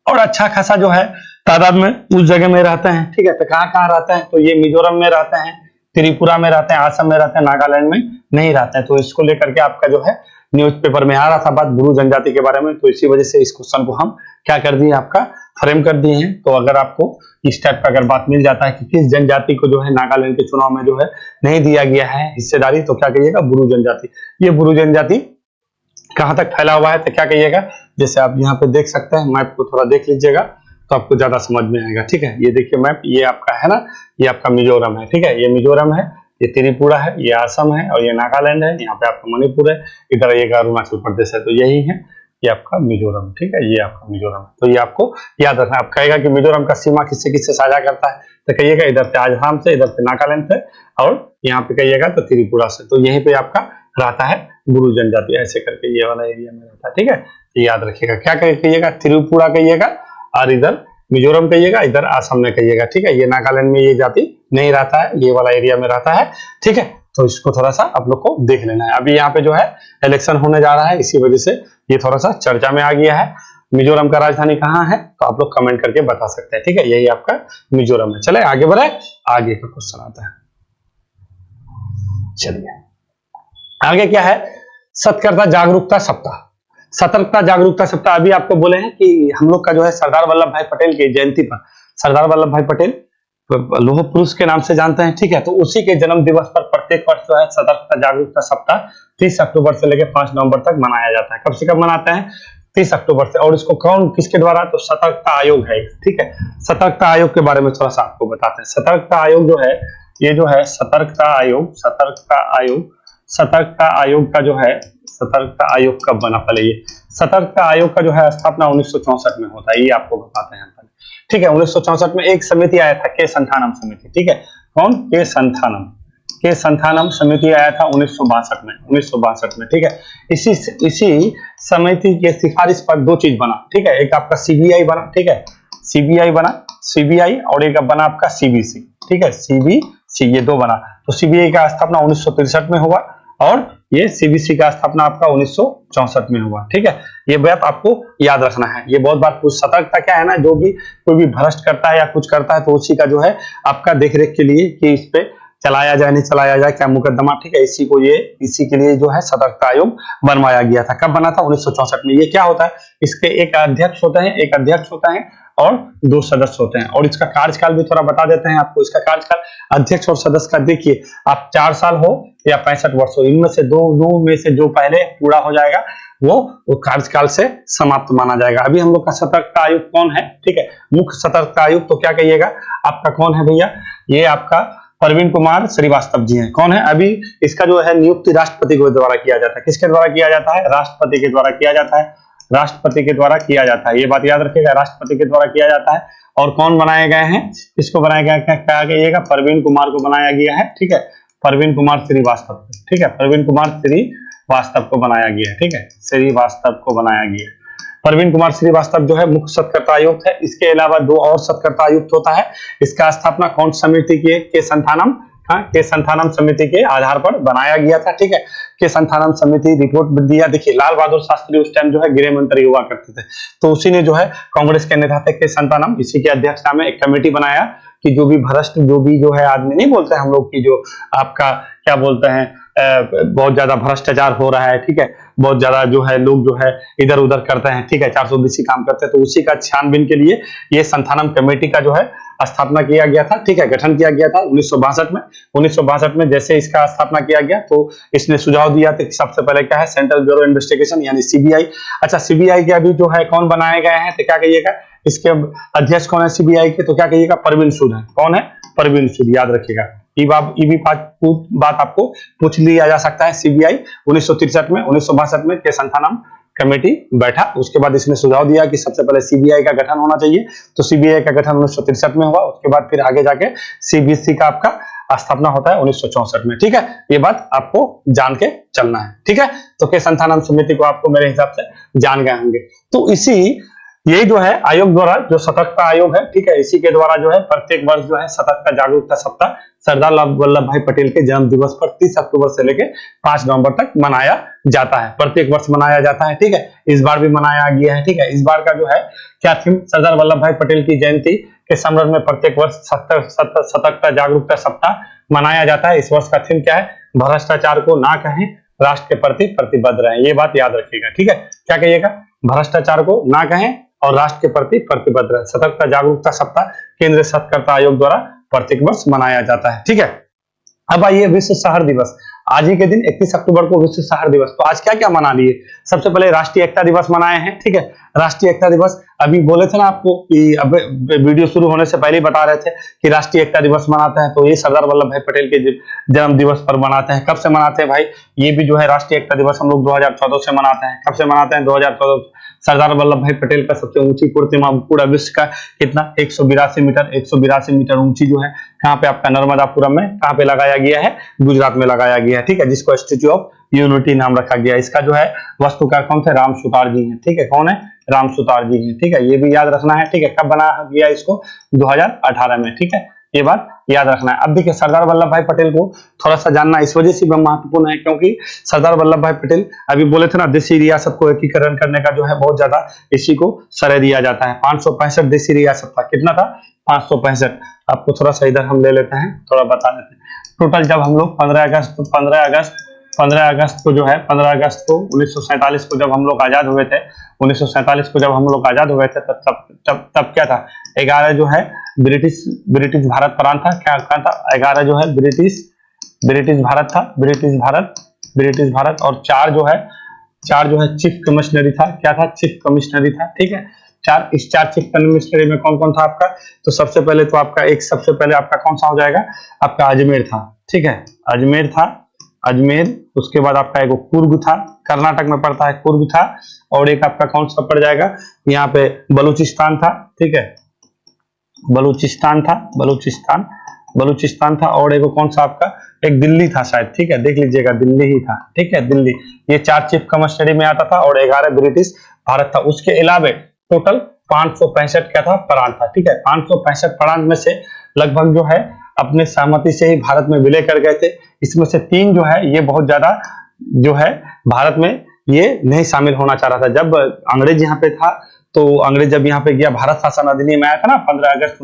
[SPEAKER 1] और अच्छा खासा जो है तादाद में उस जगह में रहते हैं, ठीक है। तो कहाँ कहाँ रहते हैं, तो ये मिजोरम में रहते हैं, त्रिपुरा में रहते हैं, आसम में रहते हैं, नागालैंड में नहीं रहते हैं। तो इसको लेकर के आपका जो है न्यूज़पेपर में आ रहा था बात बुरु जनजाति के बारे में, तो इसी वजह से इस क्वेश्चन को हम क्या कर दिए, आपका फ्रेम कर दिए हैं। तो अगर आपको इस टाइप का अगर बात मिल जाता है कि किस जनजाति को जो है नागालैंड के चुनाव में जो है नहीं दिया गया है हिस्सेदारी, तो क्या कहिएगा, बुरु जनजाति। ये बुरु जनजाति कहाँ तक फैला हुआ है, तो क्या कहिएगा, जैसे आप यहाँ पे देख सकते हैं, मैप को थोड़ा देख लीजिएगा तो आपको ज्यादा समझ में आएगा, ठीक है। ये देखिए मैप, ये आपका है ना, ये आपका मिजोरम है, ठीक है, ये मिजोरम है, ये त्रिपुरा है, ये असम है, और ये नागालैंड है, यहाँ पे आपका मणिपुर है, इधर ये अरुणाचल प्रदेश है। तो यही है, ये आपका मिजोरम, ठीक है, ये आपका मिजोरम। तो ये आपको याद रखना। आप कहेगा कि मिजोरम का सीमा किससे किससे साझा करता है, तो कहिएगा इधर से आसाम से, इधर से नागालैंड से, और यहाँ पे कहिएगा तो त्रिपुरा से। तो यहीं पे आपका रहता है बुरु जनजाति, ऐसे करके ये वाला एरिया में रहता है, ठीक है। याद रखिएगा, क्या कहिएगा, त्रिपुरा कहिएगा, और इधर मिजोरम कहिएगा, इधर असम में कहिएगा, ठीक है। ये नागालैंड में ये जाति नहीं रहता है, ये वाला एरिया में रहता है, ठीक है। तो इसको थोड़ा सा आप लोग को देख लेना है। अभी यहाँ पे जो है इलेक्शन होने जा रहा है, इसी वजह से ये थोड़ा सा चर्चा में आ गया है। मिजोरम का राजधानी कहाँ है, तो आप लोग कमेंट करके बता सकते हैं, ठीक है। यही आपका मिजोरम है। चले आगे बढ़े, आगे का क्वेश्चन आता है। चलिए आगे क्या है, सतर्कता जागरूकता सप्ताह। सतर्कता जागरूकता सप्ताह अभी आपको बोले हैं कि हम लोग का जो है सरदार वल्लभ भाई पटेल की जयंती पर, सरदार वल्लभ भाई पटेल लौह पुरुष के नाम से जानते हैं, ठीक है। तो उसी के जन्म दिवस पर प्रत्येक वर्ष जो है सतर्कता जागरूकता सप्ताह 30 अक्टूबर से लेकर 5 नवंबर तक मनाया जाता है। कब से कब मनाते हैं, 30 अक्टूबर से। और इसको कौन किसके द्वारा, तो सतर्कता आयोग है, ठीक है। सतर्कता आयोग के बारे में थोड़ा सा आपको बताते हैं। सतर्कता आयोग जो है, ये जो है सतर्कता आयोग का जो है, सतर्कता आयोग कब बना, पहले ये सतर्कता आयोग का जो है स्थापना 1964 में होता है, ये आपको बताते हैं, ठीक है। 1964 में एक समिति आया था, के संथानम समिति, ठीक है। कौन, के संथानम समिति आया था 1962 में, ठीक है। इसी समिति के सिफारिश पर 2 चीज बना, ठीक है। एक आपका सीबीआई बना, ठीक है, सीबीआई और एक बना आपका सीबीसी, ठीक है, सीबीसी, ये 2 बना। तो सीबीआई का स्थापना 1963 में हुआ और ये सीबीसी का स्थापना आपका 1964 में हुआ, ठीक है। ये बात आपको याद रखना है। ये बहुत बार सतर्कता क्या है ना, जो भी कोई भी भ्रष्ट करता है या कुछ करता है, तो उसी का जो है आपका देखरेख के लिए कि इस पे चलाया जाए नहीं चलाया जाए क्या मुकदमा, ठीक है। इसी के लिए जो है सतर्कता आयोग बनवाया गया था। कब बना था, 1964 में। ये क्या होता है, इसके एक अध्यक्ष होता है और 2 सदस्य होते हैं। और इसका कार्यकाल भी थोड़ा बता देते हैं आपको। इसका कार्यकाल अध्यक्ष और सदस्य का देखिए, आप 4 साल हो या 65 वर्ष हो, इनमें से दो में से जो पहले पूरा हो जाएगा वो कार्यकाल से समाप्त माना जाएगा। अभी हम लोग का सतर्कता आयुक्त कौन है, ठीक है, मुख्य सतर्कता आयुक्त, तो क्या कहिएगा आपका कौन है भैया, ये आपका प्रवीण कुमार श्रीवास्तव जी हैं। कौन है, अभी इसका जो है नियुक्ति राष्ट्रपति के द्वारा किया जाता है। किसके द्वारा किया जाता है, राष्ट्रपति के द्वारा किया जाता है, राष्ट्रपति के द्वारा किया जाता है। ये बात याद रखिएगा, राष्ट्रपति के द्वारा किया जाता है। और कौन बनाए गए हैं, इसको बनाया गया क्या कहिएगा, प्रवीण कुमार को बनाया गया है, ठीक है, प्रवीण कुमार श्रीवास्तव, ठीक है, प्रवीण कुमार श्रीवास्तव को बनाया गया है। ठीक है, श्रीवास्तव को बनाया गया है। प्रवीण कुमार श्रीवास्तव जो है मुख्य सत्कर्ता आयुक्त है। इसके अलावा 2 और सत्कर्ता आयुक्त होता है। इसका स्थापना कौन समिति के संथानम के संथानम समिति के आधार पर बनाया गया था। ठीक है, के संथानम समिति रिपोर्ट दिया। देखिए लाल बहादुर शास्त्री उस टाइम जो है गृह मंत्री हुआ करते थे, तो उसी ने जो है कांग्रेस के नेता थे के संथानम, इसी के अध्यक्षता में एक कमेटी बनाया कि जो भी भ्रष्ट जो भी जो है आदमी, नहीं बोलते हम लोग की जो आपका क्या बोलते हैं बहुत ज्यादा भ्रष्टाचार हो रहा है। ठीक है, बहुत ज्यादा जो है लोग जो है इधर उधर करते हैं। ठीक है, 420 काम करते हैं, तो उसी का छानबीन के लिए ये संथानम कमेटी का जो है स्थापना किया गया था। ठीक है, गठन किया गया था 1962 में। 1962 में जैसे इसका स्थापना किया गया तो इसने सुझाव दिया था कि सबसे पहले क्या है सेंट्रल ब्यूरो इन्वेस्टिगेशन यानी सीबीआई। अच्छा, सीबीआई के अभी जो है कौन बनाए गए हैं तो क्या कहिएगा, इसके अध्यक्ष कौन है सीबीआई के, तो क्या कहिएगा परवीन सूद है। कौन है, परवीन सूद, याद रखिएगा। ये बात आपको पूछ लिया जा सकता है। सीबीआई 1963 में 1962 में के संथानम कमेटी बैठा, उसके बाद इसने सुझाव दिया कि सबसे पहले सीबीआई का गठन होना चाहिए, तो सीबीआई का गठन 1963 में हुआ। उसके बाद फिर आगे जाके सीबीसी का आपका स्थापना होता है 1964 में। ठीक है, ये बात आपको जान के चलना है। ठीक है, तो के संथानम समिति को आपको मेरे हिसाब से जान गए होंगे। तो ये जो है आयोग द्वारा जो सतर्कता आयोग है, ठीक है, इसी के द्वारा जो है प्रत्येक वर्ष जो है सतर्कता जागरूकता सप्ताह सरदार वल्लभ भाई पटेल के जन्म दिवस पर 30 अक्टूबर से लेकर 5 नवंबर तक मनाया जाता है। प्रत्येक वर्ष मनाया जाता है। ठीक है, इस बार भी मनाया गया है। ठीक है, इस बार का जो है क्या थीम, सरदार वल्लभ भाई पटेल की जयंती के संदर्भ में प्रत्येक वर्ष सतर्कता जागरूकता सप्ताह मनाया जाता है। इस वर्ष का थीम क्या है, भ्रष्टाचार को ना कहें, राष्ट्र के प्रति प्रतिबद्ध रहें। ये बात याद रखिएगा। ठीक है, क्या कहिएगा, भ्रष्टाचार को ना कहें और राष्ट्र के प्रति प्रतिबद्ध रहे। सतर्कता जागरूकता सप्ताह केंद्रीय सतर्कता आयोग द्वारा प्रत्येक वर्ष मनाया जाता है। ठीक है, अब आइए विश्व शहर दिवस। आज ही के दिन 31 अक्टूबर को विश्व शहर दिवस। तो आज क्या क्या मना लिए, सबसे पहले राष्ट्रीय एकता दिवस मनाए हैं। ठीक है, राष्ट्रीय एकता दिवस अभी बोले थे ना आपको कि अब वीडियो शुरू होने से पहले ही बता रहे थे कि राष्ट्रीय एकता दिवस मनाते हैं, तो ये सरदार वल्लभ भाई पटेल के जन्म दिवस पर मनाते हैं। कब से मनाते हैं भाई, ये भी जो है राष्ट्रीय एकता दिवस हम लोग 2014 से मनाते हैं। कब से मनाते हैं, 2014। सरदार वल्लभ भाई पटेल का सबसे ऊंची प्रतिमा पूरा विश्व का कितना 182 मीटर ऊंची जो है कहाँ पे आपका नर्मदापुरम में कहाँ पे लगाया गया है, गुजरात में लगाया गया है। ठीक है, जिसको स्टैच्यू ऑफ यूनिटी नाम रखा गया। इसका जो है वास्तुकार कौन थे, राम सुतार जी हैं। ठीक है, कौन है, राम सुतार जी हैं। ठीक है, ये भी याद रखना है। ठीक है, कब बनाया गया इसको, 2018 में। ठीक है, ये बात याद रखना है। अब देखिए सरदार वल्लभ भाई पटेल को थोड़ा सा जानना इस वजह से भी महत्वपूर्ण है क्योंककि सरदार वल्लभ भाई पटेल अभी बोले थे ना देशी रियासत को एकीकरण करने का जो है बहुत ज्यादा इसी को श्रेय दिया जाता है। 565 देशी रियासत था, कितना था, 565। आपको थोड़ा सा इधर हम ले लेते हैं, थोड़ा बता देते हैं। टोटल जब हम लोग 15 अगस्त को जो है 15 अगस्त को 1947 को जब हम लोग आजाद हुए थे, 1947 को जब हम लोग आजाद हुए थे तब क्या था, 11 जो है ब्रिटिश भारत प्रांत था। क्या था, 11 जो है ब्रिटिश भारत था, ब्रिटिश भारत और 4 जो है चीफ कमिश्नरी था। क्या था, चीफ कमिश्नरी था। ठीक है, 4 चीफ कमिश्नरी में कौन कौन था आपका, तो सबसे पहले तो आपका कौन सा हो जाएगा, आपका अजमेर था। ठीक है, अजमेर था, उसके बाद आपका एक कुर्ग था, कर्नाटक में पड़ता है, कुर्ग था। और एक आपका कौन सा पड़ जाएगा, यहाँ पे बलूचिस्तान था। ठीक है, बलूचिस्तान था। और एक कौन सा आपका, एक दिल्ली था शायद। ठीक है, देख लीजिएगा, दिल्ली ही था। ठीक है, दिल्ली। ये 4 चीफ कमिश्नरी में आता था और 11 ब्रिटिश भारत था। उसके अलावा टोटल 565 क्या था, प्रांत था। ठीक है, 565 प्रांत में से लगभग जो है अपने सहमति से ही भारत में विलय कर गए थे। इसमें से 3 जो है ये बहुत ज्यादा जो है भारत में ये नहीं शामिल होना चाह रहा था। जब अंग्रेज यहाँ पे था तो अंग्रेज जब यहाँ पे गया, भारत शासन अधिनियम आया था ना 15 अगस्त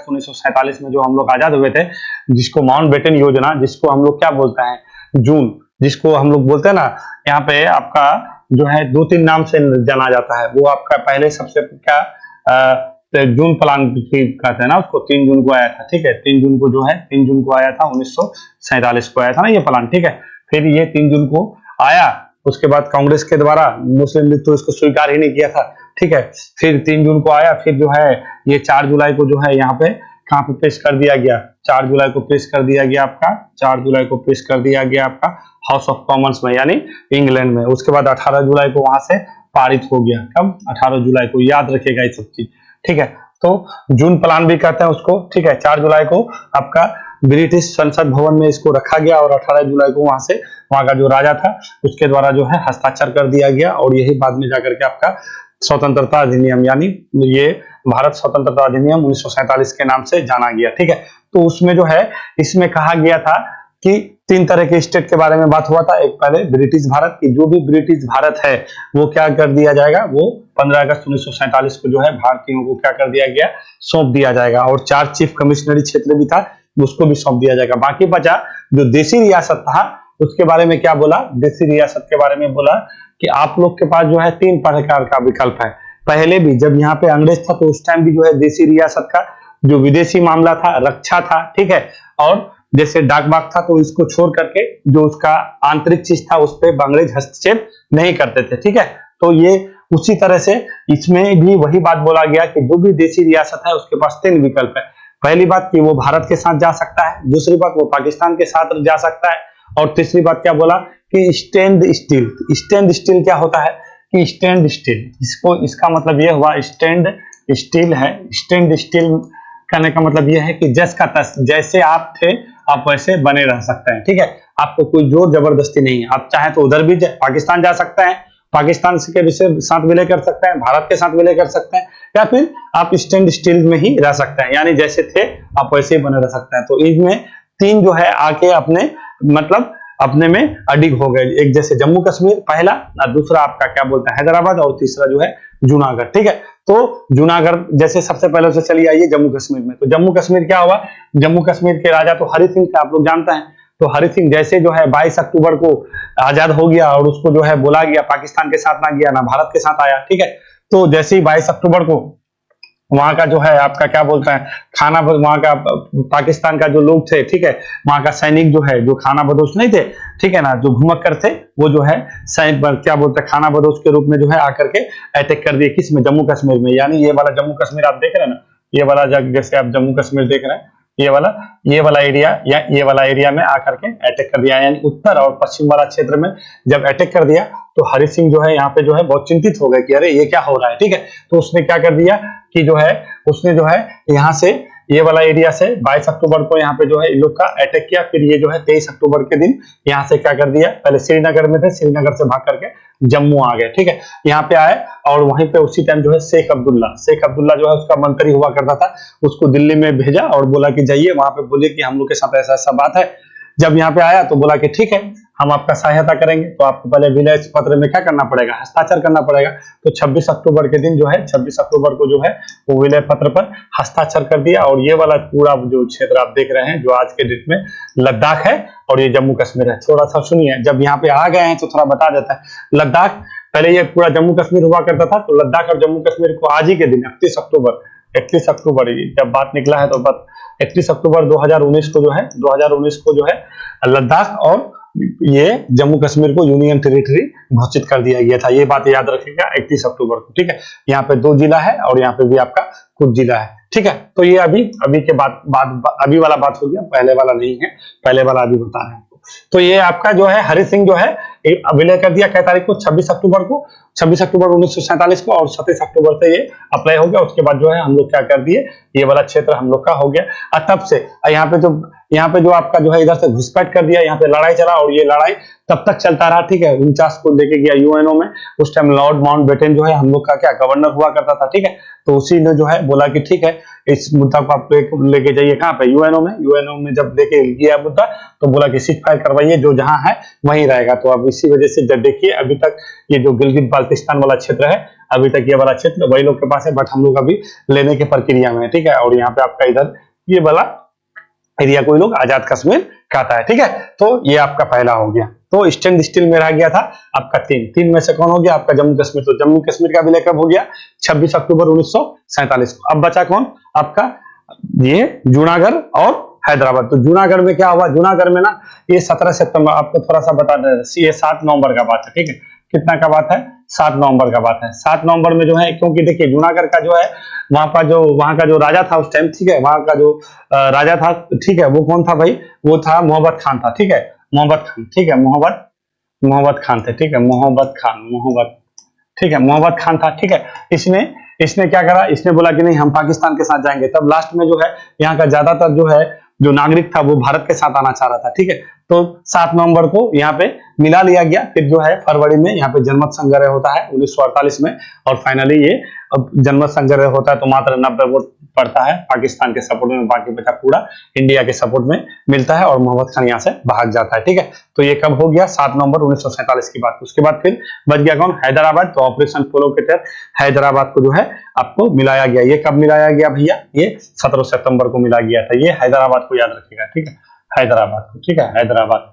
[SPEAKER 1] 1947 में जो हम लोग आजाद हुए थे, जिसको माउंटबेटन योजना, जिसको हम लोग क्या बोलते हैं, जून, जिसको हम लोग बोलते हैं ना, यहाँ पे आपका जो है 2-3 नाम से जाना जाता है। वो आपका पहले सबसे क्या जून प्लान कहते हैं ना उसको, 3 जून को आया था। ठीक है, 3 जून को जो है 3 जून को आया था, 1947 को आया था ना ये प्लान। ठीक है, फिर ये 3 जून को आया, उसके बाद कांग्रेस के द्वारा मुस्लिम लीग तो इसको स्वीकार ही नहीं किया था। ठीक है, फिर 3 जून को आया, फिर जो है ये 4 जुलाई को जो है यहाँ पे कहाँ पे पेश कर दिया गया, 4 जुलाई को पेश कर दिया गया आपका, 4 जुलाई को पेश कर दिया गया आपका हाउस ऑफ कॉमन्स में यानी इंग्लैंड में। उसके बाद 18 जुलाई को वहां से पारित हो गया। कब, 18 जुलाई को, याद रखिएगा ये सब चीज। ठीक है, तो जून प्लान भी कहते हैं उसको। ठीक है, 4 जुलाई को आपका ब्रिटिश संसद भवन में इसको रखा गया और 18 जुलाई को वहां से वहां का जो राजा था उसके द्वारा जो है हस्ताक्षर कर दिया गया और यही बाद में जाकर के आपका स्वतंत्रता अधिनियम यानी ये भारत स्वतंत्रता अधिनियम 1947 के नाम से जाना गया। ठीक है, तो उसमें जो है इसमें कहा गया था कि 3 तरह के स्टेट के बारे में बात हुआ था। एक पहले ब्रिटिश भारत की, जो भी ब्रिटिश भारत है वो क्या कर दिया जाएगा, वो 15 अगस्त 1947 को जो है भारतीयों को क्या कर दिया गया, सौंप दिया जाएगा और 4 चीफ कमिश्नरी क्षेत्र भी था उसको भी सौंप दिया जाएगा। बाकी बचा जो देसी रियासत था उसके बारे में क्या बोला, देसी रियासत के बारे में बोला कि आप लोग के पास जो है 3 प्रकार का विकल्प है। पहले भी जब यहाँ पे अंग्रेज था तो उस टाइम भी जो है देसी रियासत का जो विदेशी मामला था, रक्षा था, ठीक है, और जैसे डाक बाग था तो इसको छोड़ करके जो उसका आंतरिक चीज था उस पर अंग्रेज हस्तक्षेप नहीं करते थे। ठीक है, तो ये उसी तरह से इसमें भी वही बात बोला गया कि जो भी देशी रियासत है उसके पास 3 विकल्प है। पहली बात कि वो भारत के साथ जा सकता है, दूसरी बात वो पाकिस्तान के साथ जा सकता है और तीसरी बात क्या बोला कि स्टैंड स्टिल। स्टैंड स्टिल क्या होता है कि स्टैंड स्टिल, इसका मतलब ये हुआ स्टैंड स्टिल है। स्टैंड स्टिल कहने का मतलब ये है कि जस का तस, जैसे आप थे आप वैसे बने रह सकते हैं। ठीक है, आपको कोई जोर जबरदस्ती नहीं है, आप चाहे तो उधर भी पाकिस्तान जा सकते हैं, पाकिस्तान के साथ विलय कर सकते हैं, भारत के साथ विलय कर सकते हैं, या फिर आप स्टैंड स्टिल में ही रह सकते हैं, यानी जैसे थे आप वैसे ही बने रह सकते हैं। तो इनमें 3 जो है आके अपने मतलब अपने में अडिग हो गए। एक जैसे जम्मू कश्मीर पहला, दूसरा आपका क्या बोलते हैं हैदराबाद और तीसरा जो है जूनागढ़। ठीक है, तो जूनागढ़ जैसे सबसे पहले से चलिए आइए जम्मू कश्मीर में। तो जम्मू कश्मीर क्या हुआ, जम्मू कश्मीर के राजा तो हरि सिंह थे, आप लोग जानते हैं। तो हरि सिंह जैसे जो है 22 अक्टूबर को आजाद हो गया और उसको जो है बोला गया पाकिस्तान के साथ ना गया ना भारत के साथ आया। ठीक है, तो जैसे ही 22 अक्टूबर को वहां का जो है आपका क्या बोलते हैं खाना, वहां का पाकिस्तान का जो लोग थे, ठीक है, वहां का सैनिक जो है जो खाना बदोश नहीं थे, ठीक है ना, जो घुमक्कर थे वो जो है सैनिक क्या बोलते हैं खाना बदोश के रूप में जो है आकर के अटैक कर दिए। किस में, जम्मू कश्मीर में। यानी ये वाला जम्मू कश्मीर आप देख रहे हैं ना, ये वाला जैसे आप जम्मू कश्मीर देख रहे हैं, ये वाला एरिया या ये वाला एरिया में आकर के अटैक कर दिया। यानी उत्तर और पश्चिम वाला क्षेत्र में जब अटैक कर दिया तो हरि सिंह जो है यहाँ पे जो है बहुत चिंतित हो गए कि अरे ये क्या हो रहा है। ठीक है, तो उसने क्या कर दिया कि जो है उसने जो है यहाँ से ये वाला एरिया से 22 अक्टूबर को यहाँ पे जो है इन लोग का अटैक किया। फिर ये जो है 23 अक्टूबर के दिन यहाँ से क्या कर दिया, पहले श्रीनगर में थे, श्रीनगर से भाग करके जम्मू आ गए। ठीक है, यहाँ पे आए और वहीं पे उसी टाइम जो है शेख अब्दुल्ला जो है उसका मंत्री हुआ करता था, उसको दिल्ली में भेजा और बोला कि जाइए वहां पे बोलिए कि हम लोग के साथ ऐसा ऐसा बात है। जब यहाँ पे आया तो बोला कि ठीक है हम आपका सहायता करेंगे, तो आपको पहले विलय पत्र में क्या करना पड़ेगा, हस्ताक्षर करना पड़ेगा। तो 26 अक्टूबर के दिन जो है 26 अक्टूबर को जो है वो विलय पत्र पर हस्ताक्षर कर दिया। और ये वाला पूरा जो क्षेत्र आप देख रहे हैं जो आज के डेट में लद्दाख है और ये जम्मू कश्मीर है। थोड़ा सा सुनिए, जब यहाँ पे आ गए हैं तो थोड़ा बता देता है। लद्दाख पहले ये पूरा जम्मू कश्मीर हुआ करता था, तो लद्दाख और जम्मू कश्मीर को आज ही के दिन 31 अक्टूबर जब बात निकला है तो 31 अक्टूबर 2019 को जो है लद्दाख और ये जम्मू कश्मीर को यूनियन टेरिटरी घोषित कर दिया गया था। ये बात याद रखिएगा 31 अक्टूबर को। ठीक है, यहाँ पे 2 जिला है और यहाँ पे भी आपका कुछ जिला है। ठीक है, तो ये अभी के बाद अभी वाला बात हो गया, पहले वाला नहीं है, पहले वाला अभी बता रहे हैं। तो ये आपका जो है हरि सिंह जो है विलय कर दिया कै तारीख को, 26 अक्टूबर 1947 को, और 27 अक्टूबर से ये अप्लाई हो गया। उसके बाद जो है हम लोग क्या कर दिए, ये वाला क्षेत्र हम लोग का हो गया। तब से यहाँ पे जो आपका जो है इधर से घुसपैठ कर दिया, यहाँ पे लड़ाई चला और ये लड़ाई तब तक चलता रहा। ठीक है, 49 को लेके गया यूएनओ में। उस टाइम लॉर्ड माउंटबेटन जो है हम लोग का क्या गवर्नर हुआ करता था। ठीक है, तो उसी ने जो है बोला कि ठीक है इस मुद्दा को आप लेके जाइए कहाँ पे, यूएनओ में जब लेके गया मुद्दा तो बोला कि सीज फायर करवाइए, जो जहां है वहीं रहेगा। तो अब इसी वजह से जब देखिए अभी तक ये जो गिलगित बाल्टिस्तान वाला क्षेत्र है, अभी तक ये वाला क्षेत्र वही लोग के पास है, बट हम लोग अभी लेने की प्रक्रिया में है। ठीक है, और यहाँ पे आपका इधर ये वाला एरिया कोई लोग आजाद कश्मीर कहता है। ठीक है, तो ये आपका पहला हो गया। तो स्टैंड स्टिल में रह गया था आपका 3 में से कौन हो गया आपका जम्मू कश्मीर। तो जम्मू कश्मीर का विलय कब हो गया, 26 अक्टूबर 1947 को। अब बचा कौन आपका, ये जूनागढ़ और हैदराबाद। तो जूनागढ़ में क्या हुआ, जूनागढ़ में ना ये 17 सितंबर, आपको थोड़ा सा बता दें, ये 7 नवंबर का बात है। ठीक है, कितना का बात है, 7 नवंबर का बात है। 7 नवंबर में जो है, क्योंकि देखिए जूनागढ़ का जो है वहां का जो राजा था उस टाइम, ठीक है, वहां का जो राजा था, ठीक है, वो कौन था भाई, वो था मोहम्मद खान था। ठीक है, मोहम्मद खान, ठीक है, मोहम्मद खान थे। ठीक है, मोहम्मद खान था। ठीक है, इसने क्या करा, इसने बोला कि नहीं हम पाकिस्तान के साथ जाएंगे। तब लास्ट में जो है यहाँ का ज्यादातर जो है जो नागरिक था वो भारत के साथ आना चाह रहा था, ठीक है। तो 7 नवंबर को यहाँ पे मिला लिया गया। फिर जो है फरवरी में यहाँ पे जनमत संग्रह होता है 1948 में, और फाइनली ये अब जनमत संग्रह होता है तो मात्र 90 वोट पड़ता है पाकिस्तान के सपोर्ट में, बाकी बचा पूरा इंडिया के सपोर्ट में मिलता है और मोहम्मद खान यहाँ से भाग जाता है, ठीक है। तो ये कब हो गया? 7 नवंबर 1947 की बात। उसके बाद फिर बच गया कौन? हैदराबाद। तो ऑपरेशन पोलो के तहत हैदराबाद को जो है आपको मिलाया गया। ये कब मिलाया गया भैया? ये 17 सितंबर को मिला गया था। ये हैदराबाद को याद रखिएगा, ठीक है, हैदराबाद को, ठीक है, हैदराबाद।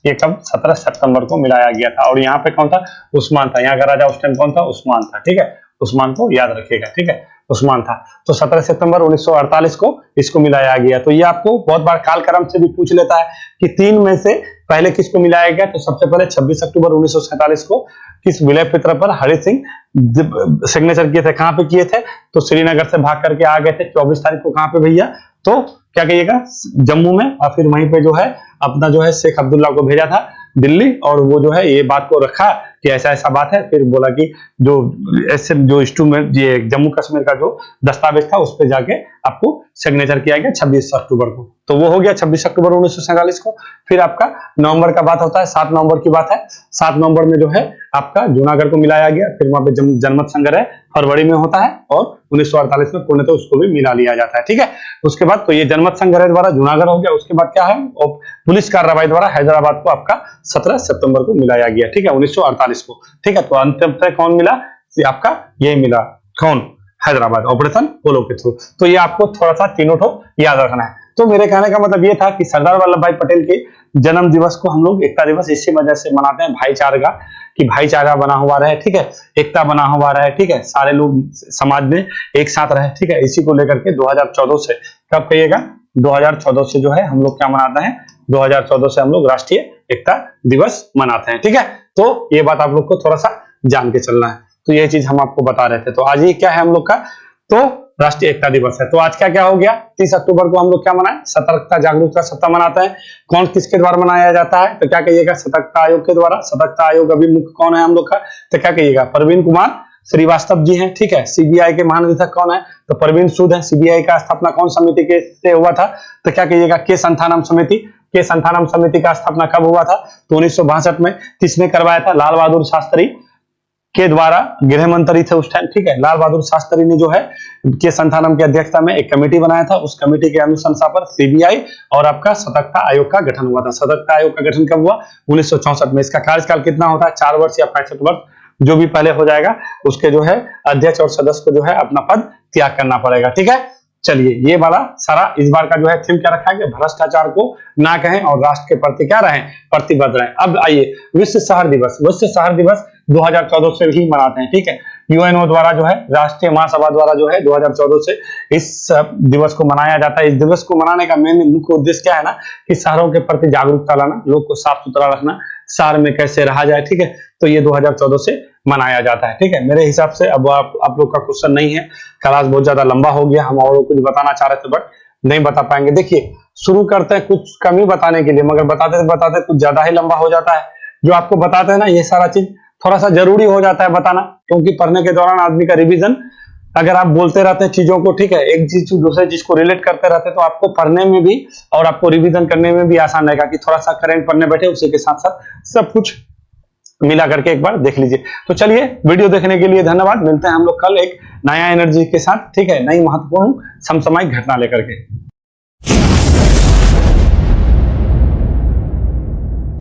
[SPEAKER 1] ये कब? 17 सितंबर को मिलाया गया था। और यहाँ पे कौन था? उस्मान था। यहाँ का राजा उस टाइम कौन था? उस्मान था, ठीक है, उस्मान को याद रखिएगा, ठीक है, उस्मान था। तो 17 सितंबर 1948 को इसको मिलाया गया। तो ये आपको बहुत बार कालक्रम से भी पूछ लेता है कि 3 में से पहले किसको मिलाया गया? तो सबसे पहले 26 अक्टूबर 1947 को किस विलय पत्र पर हरि सिंह सिग्नेचर किए थे? कहां पे किए थे? तो श्रीनगर से भाग करके आ गए थे 24 तारीख को। कहां पे भैया? तो क्या कहिएगा? जम्मू में। और फिर वहीं पे जो है अपना जो है शेख अब्दुल्ला को भेजा था दिल्ली, और वो जो है ये बात को रखा कि ऐसा ऐसा बात है। फिर बोला कि जो ऐसे जो इंस्ट्रूमेंट, ये जम्मू कश्मीर का जो दस्तावेज था उस पर जाके आपको सिग्नेचर किया गया 26 अक्टूबर को। तो वो हो गया 26 अक्टूबर 1947 को। फिर आपका नवंबर का बात होता है, 7 नवंबर की बात है। 7 नवंबर में जो है आपका जूनागढ़ को मिलाया गया। फिर वहां पे जनमत संग्रह फरवरी में होता है और 1948 में पूर्णतः उसको भी मिला लिया जाता है, ठीक है। उसके बाद तो ये जनमत संग्रह द्वारा जूनागढ़ हो गया। उसके बाद क्या है? पुलिस कार्रवाई द्वारा हैदराबाद को आपका 17 सितंबर को मिलाया गया, ठीक है, 1948 को, ठीक है। तो अंतिम तक कौन मिला? आपका ये मिला, कौन? हैदराबाद, ऑपरेशन पोलो के थ्रू। तो ये आपको थोड़ा सा तीनों ठो याद रखना है। तो मेरे कहने का मतलब ये था कि सरदार वल्लभ भाई पटेल के जन्म दिवस को हम लोग एकता दिवस इसी वजह से मनाते हैं, भाईचारे का, कि भाईचारा बना हुआ रहे, ठीक है, एकता बना हुआ रहे, ठीक है, सारे लोग समाज में एक साथ रहे, ठीक है। इसी को लेकर के 2014 से, कब कहिएगा? 2014 से जो है हम लोग क्या मनाते हैं? 2014 से हम लोग राष्ट्रीय एकता दिवस मनाते हैं, ठीक है। तो ये बात आप लोग को थोड़ा सा जान के चलना है। तो ये चीज हम आपको बता रहे थे। तो आज ये क्या है हम लोग का? तो राष्ट्रीय एकता दिवस है। तो आज क्या क्या हो गया? 30 अक्टूबर को हम लोग क्या मनाए? सतर्कता जागरूकता सप्ताह मनाते हैं। कौन किसके द्वारा मनाया जाता है? तो क्या कहिएगा? सतर्कता आयोग के द्वारा। सतर्कता आयोग अभी मुख्य कौन है हम लोग का? तो क्या कहिएगा? प्रवीण कुमार श्रीवास्तव जी हैं, ठीक है। सीबीआई के महानिदेशक कौन है? तो प्रवीण सूद है। सीबीआई का स्थापना कौन समिति के से हुआ था? तो क्या कहिएगा? के संथानम समिति। के संथानम समिति का स्थापना कब हुआ था? तो 1962 में। किसने करवाया था? लाल बहादुर शास्त्री के द्वारा, गृह मंत्री थे उस टाइम, ठीक है। लाल बहादुर शास्त्री ने जो है के संथानम की अध्यक्षता में एक कमेटी बनाया था। उस कमेटी के अनुशंसा पर सीबीआई और आपका सतर्कता आयोग का गठन हुआ था। सतर्कता आयोग का गठन कब हुआ? 1964 में। इसका कार्यकाल कितना होता है? 4 वर्ष या 65 वर्ष, जो भी पहले हो जाएगा उसके जो है अध्यक्ष और सदस्य को जो है अपना पद त्याग करना पड़ेगा, ठीक है। चलिए, ये वाला सारा इस बार का जो है थीम क्या रखा है? भ्रष्टाचार को ना कहें और राष्ट्र के प्रति क्या रहें? प्रतिबद्ध रहें। अब आइए विश्व शहर दिवस। विश्व शहर दिवस 2014 से ही मनाते हैं, ठीक है। यूएनओ द्वारा जो है, राष्ट्रीय महासभा द्वारा जो है 2014 से इस दिवस को मनाया जाता है। इस दिवस को मनाने का मेन मुख्य उद्देश्य क्या है ना, कि शहरों के प्रति जागरूकता लाना, लोग को साफ सुथरा रखना, शहर में कैसे रहा जाए, ठीक है। तो ये 2014 से मनाया जाता है, ठीक है। मेरे हिसाब से अब आप लोग का क्वेश्चन नहीं है, क्लास बहुत ज्यादा लंबा हो गया, हम और कुछ बताना चाह रहे थे बट नहीं बता पाएंगे। देखिए, शुरू करते हैं कुछ कम ही बताने के लिए, मगर बताते बताते कुछ ज्यादा ही लंबा हो जाता है। जो आपको बताते हैं ना, ये सारा चीज थोड़ा सा जरूरी हो जाता है बताना, क्योंकि पढ़ने के दौरान आदमी का रिवीजन, अगर आप बोलते रहते हैं चीजों को, ठीक है, एक चीज दूसरे चीज को रिलेट करते रहते हैं, तो आपको पढ़ने में भी और आपको रिवीजन करने में भी आसान रहेगा, कि थोड़ा सा करंट पढ़ने बैठे, उसी के साथ साथ सब कुछ मिला करके एक बार देख लीजिए। तो चलिए, वीडियो देखने के लिए धन्यवाद। मिलते हैं हम लोग कल एक नया एनर्जी के साथ, ठीक है, नई महत्वपूर्ण समसामयिक घटना लेकर के।